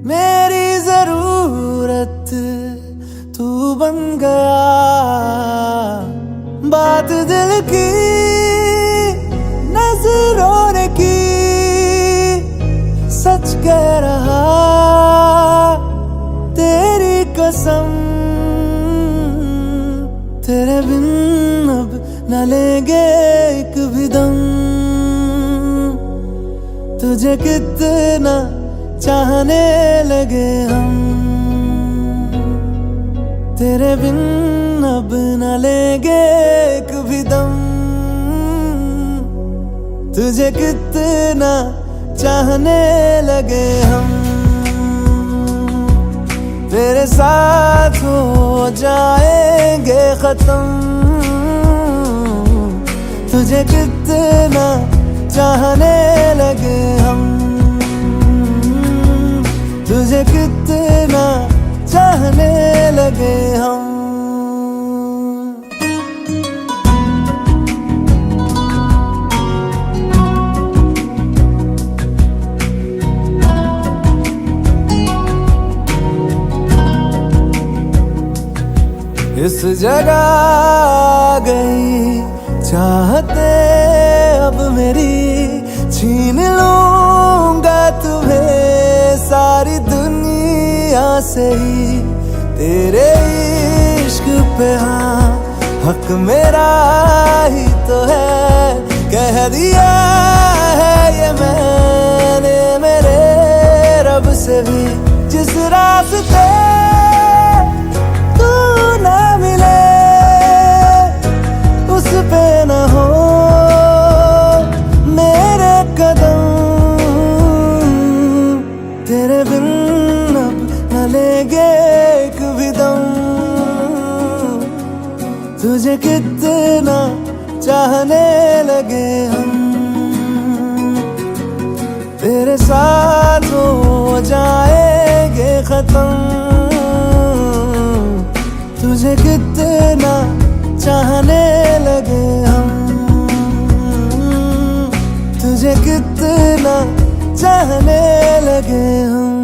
मेरी जरूरत तू बन गया बात दिल की नजरों ने की सच कह रहा तेरी कसम तेरे बिन अब न लेंगे एक भी दम तुझे कितना चाहने लगे हम तेरे बिन अब न लेंगे एक भी दम तुझे कितना चाहने लगे हम तेरे साथ हो जाएंगे खत्म तुझे कितना चाहने लगे हम तुझे कितना चाहने लगे हम इस जगह आ गई चाहते अब मेरी छीन लूंगा तुम्हें सारी दुनिया से ही तेरे इश्क पे हाँ हक मेरा ही तो है कह दिया है ये मैंने मेरे रब से भी जिस रास्ते पे न हो मेरे कदम तेरे बिन अब न लेंगे एक भी दम तुझे कितना चाहने लगे हम तेरे साथ हो जाएंगे खत्म तुझे कितना चाहने लगे हम तुझे कितना चाहने लगे हम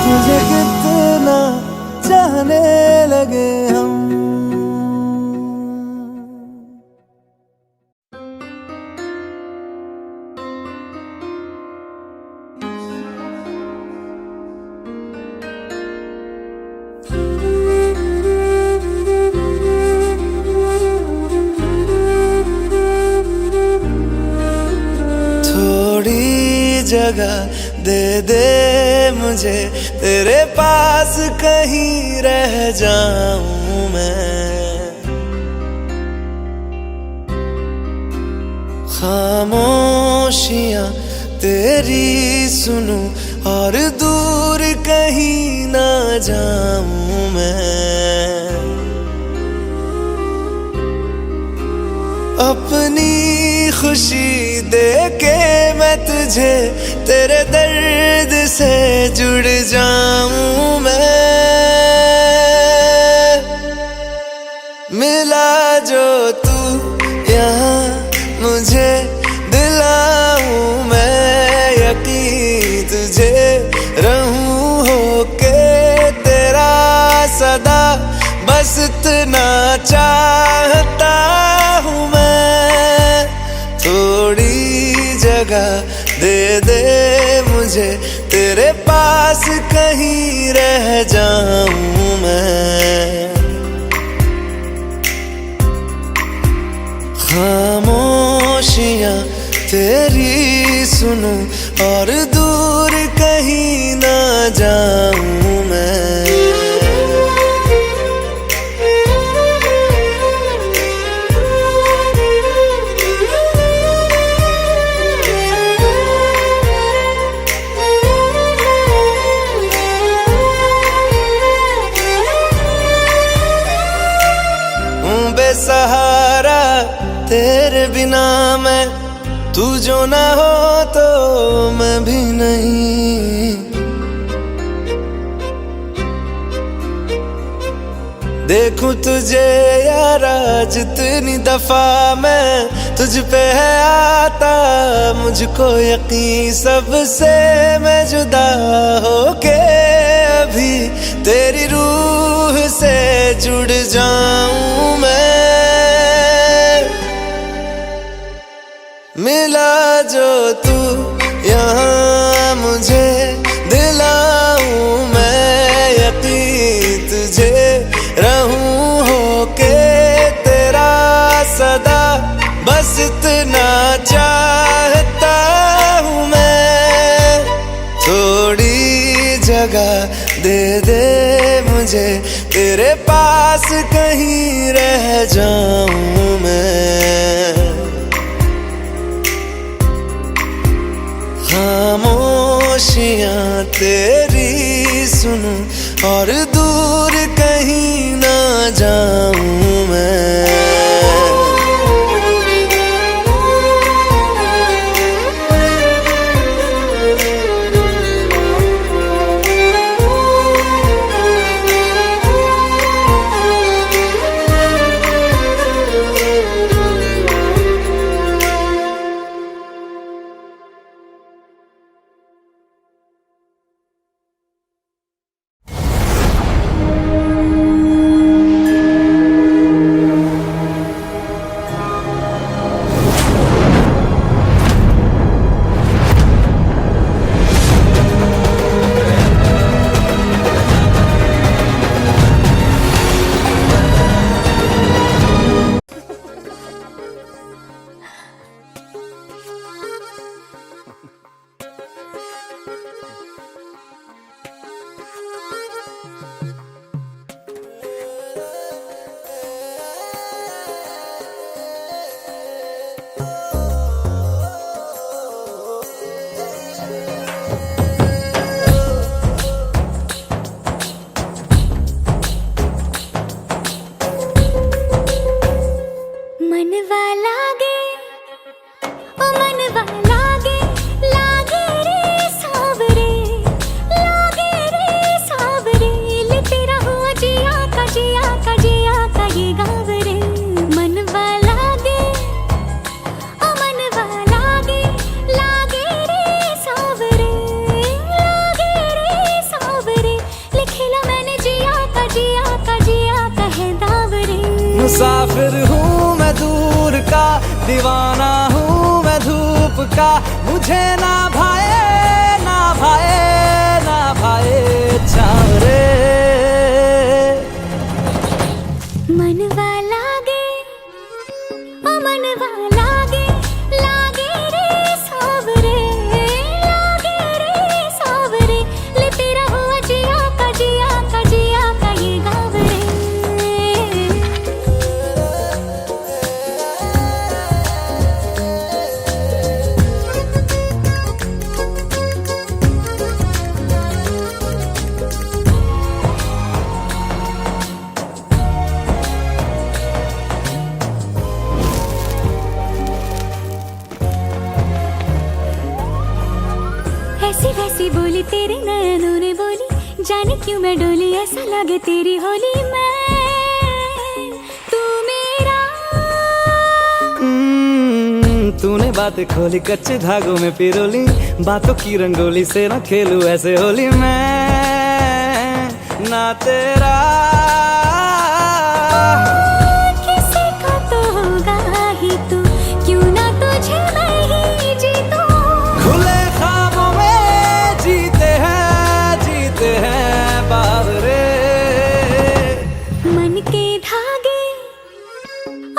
तुझे कितना जगह दे दे मुझे, तेरे पास कहीं रह जाऊं मैं। खामोशियां तेरी सुनूं और दूर कहीं ना जाऊं मैं। अपनी खुशी दे के मैं तुझे, तेरे दर्द से जुड़ जाऊं मैं। मिला जो तू यहाँ मुझे, दिलाऊं मैं यकीन तुझे, रहूं होके तेरा सदा, बस इतना चाहता हूँ मैं। थोड़ी जगह दे दे मुझे, तेरे पास कहीं रह जाऊं मैं। खामोशियां तेरी सुनूं और दूर कहीं ना जाऊं मैं। बेसहारा तेरे बिना मैं, तू जो ना हो तो मैं भी नहीं। देखूं तुझे यारा जितनी दफा मैं, तुझ पे है आता मुझको यकीन, सबसे मैं जुदा होके अभी तेरी रूह से जुड़ जाऊं मैं। मिला जो तू यहाँ मुझे, दिलाऊं मैं यकीन तुझे, रहूं होके तेरा सदा, बस इतना चाहता हूँ मैं। थोड़ी जगह दे दे मुझे, तेरे पास कहीं रह जाऊं मैं। खामोशियां तेरी सुनूं और दूर कहीं ना जाऊं मैं। मुसाफिर हूँ मैं दूर का, दीवाना हूँ मैं धूप का, मुझे ना भाए ना भाए ना भाए चावरे। मनवा लागे ओ मनवा लागे, लागे रे सावरे, सी बोली तेरे नयनों ने बोली, जाने क्यों मैं डोली, ऐसा लगे तेरी होली मैं तू मेरा। तूने बातें खोली कच्चे धागों में पिरोली, बातों की रंगोली से ना खेलूं ऐसे होली मैं ना तेरा। किसी को तो होगा ही तू, क्यों ना तुझे मैं ही जीतूं। खुले ख्वाबों में जीते हैं बावरे। मन के धागे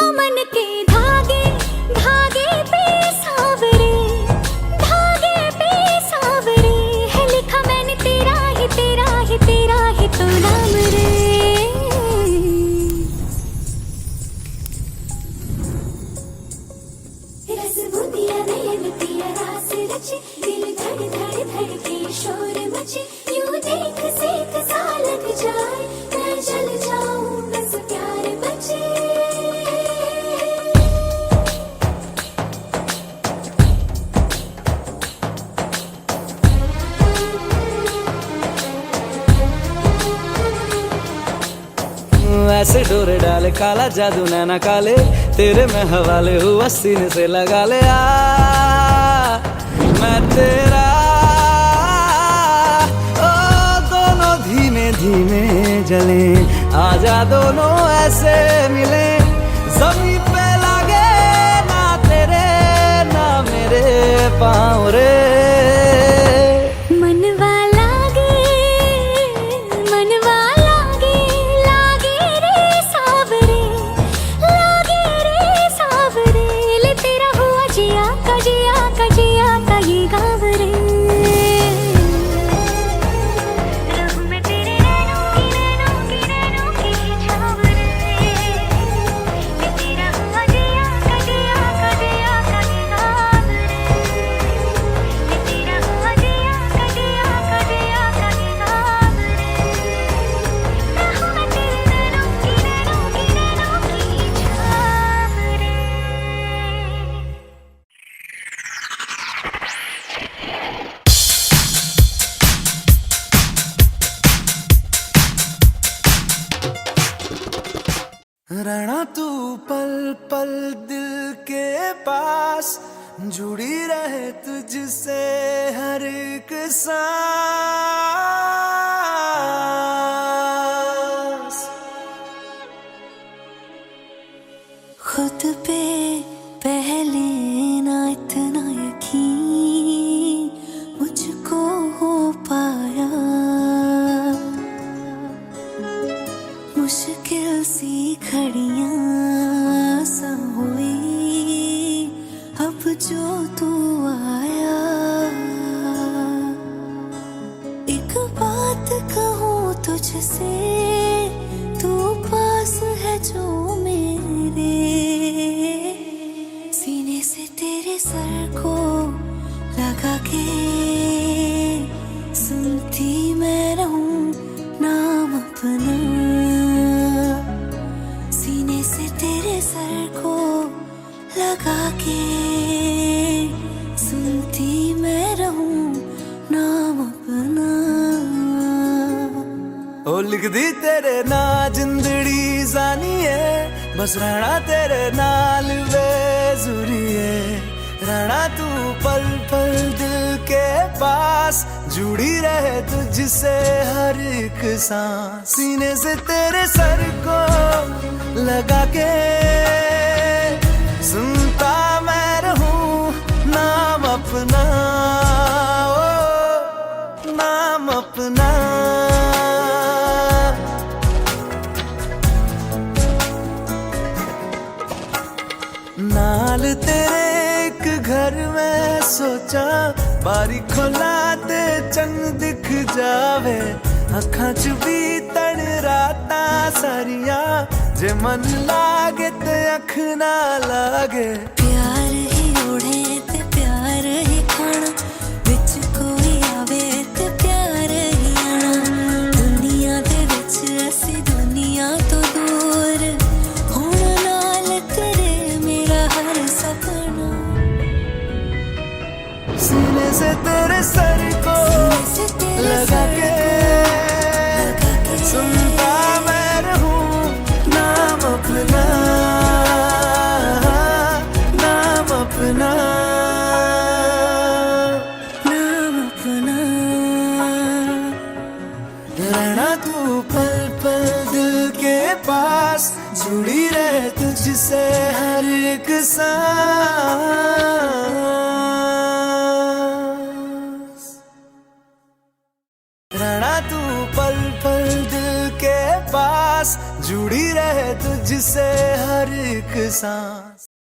ओ मन के धागे, धागे पे सावरे, धागे पे सावरे है लिखा मैंने तेरा ही तेरा ही तेरा ही तो नाम रे। रस बूंदिया नयन पिया रास रचे, दिल धड़ धड़ धड़के शोर मचे, यूं देख सेक सा लग जाए, मैं जल जाऊं बस प्यार बचे। ऐसे डोरे डाले काला जादू नैना काले, तेरे में हवाले हुआ सीने से लगा ले आ मैं तेरा। ओ दोनों धीमे धीमे जले, आजा दोनों ऐसे मिले, जमीन पे लागे ना तेरे ना मेरे पाँव रे। मनवा लागे लागे रे सावरे, लागे रे सावरे ले तेरा हुआ जिया का जिया का जिया का ये गाँव रे। रहूं मैं तेरे नैनों की छाव रे, ले तेरा हुआ जिया का जिया का जिया का ये गाँव रे, ले तेरा हुआ जिया का जिया का जिया का ये गाँव रे। रहूं मैं तेरे नैनों की छाव रे। रहना तू पल पल दिल के पास, जुड़ी रहे तुझसे हर एक सांस। खुद पे पहले ना इतना यकीन मुझको हो पाया, मुश्किल सी घड़ियां सा हुई अब जो तू आया। एक बात कहूँ तुझसे, तू पास है जो मेरे, सीने से तेरे सर को लगा के सुनती मैं रहूं नाम अपना। सीने से तेरे सर को लगा के सुनती मैं रहूं नाम अपना। ओ लिख दी तेरे ना जिंदड़ी जानी है, बस रहना तेरे नाल बेजुरी है। रहना तू पल पल दिल के पास, जुड़ी रहे तुझसे हर एक सांस। सीने से तेरे सर को लगा के सुनता मैं रहूं नाम अपना, ओ नाम अपना। नाल तेरे एक घर में सोचा, बारी खोला ते चंग दिख जावे, अखां च भी तन राता सारिया, जे मन लागे ते अख ना लागे। प्यार ही ओढ़े ते प्यार ही खाना, विच कोई आवे ते प्यार ही आना। दुनिया दे विच असी दुनिया तो दूर, होण नाल तेरे मेरा हर सपना। सीने से तेरे सर को अपना, नाम अपना। रहना तू पल पल दिल के पास, जुड़ी रहे तुझसे हर एक सांस। रहना तू पल पल दिल के पास, जुड़ी रहे तुझसे हर एक सांस।